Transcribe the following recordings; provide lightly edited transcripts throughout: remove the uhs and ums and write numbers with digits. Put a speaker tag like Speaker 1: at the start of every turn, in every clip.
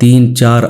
Speaker 1: 3-4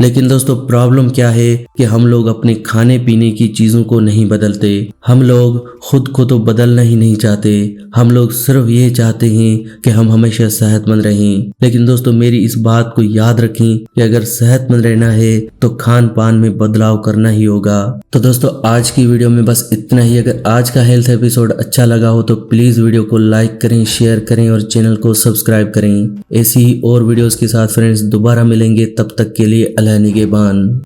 Speaker 1: लेकिन दोस्तों प्रॉब्लम क्या है कि हम लोग अपने खाने पीने की चीजों को नहीं बदलते। हम लोग खुद को तो बदलना ही नहीं चाहते, हम लोग सिर्फ ये चाहते हैं कि हम हमेशा सेहतमंद रहें। लेकिन दोस्तों मेरी इस बात को याद रखें कि अगर सेहतमंद रहना है तो खान पान में बदलाव करना ही होगा। तो दोस्तों आज की वीडियो में बस इतना ही। अगर आज का हेल्थ एपिसोड अच्छा लगा हो तो प्लीज वीडियो को लाइक करें, शेयर करें और चैनल को सब्सक्राइब करें। ऐसी ही और वीडियोस के साथ फ्रेंड्स दोबारा मिलेंगे, तब तक के लिए अल्लाह निगहबान।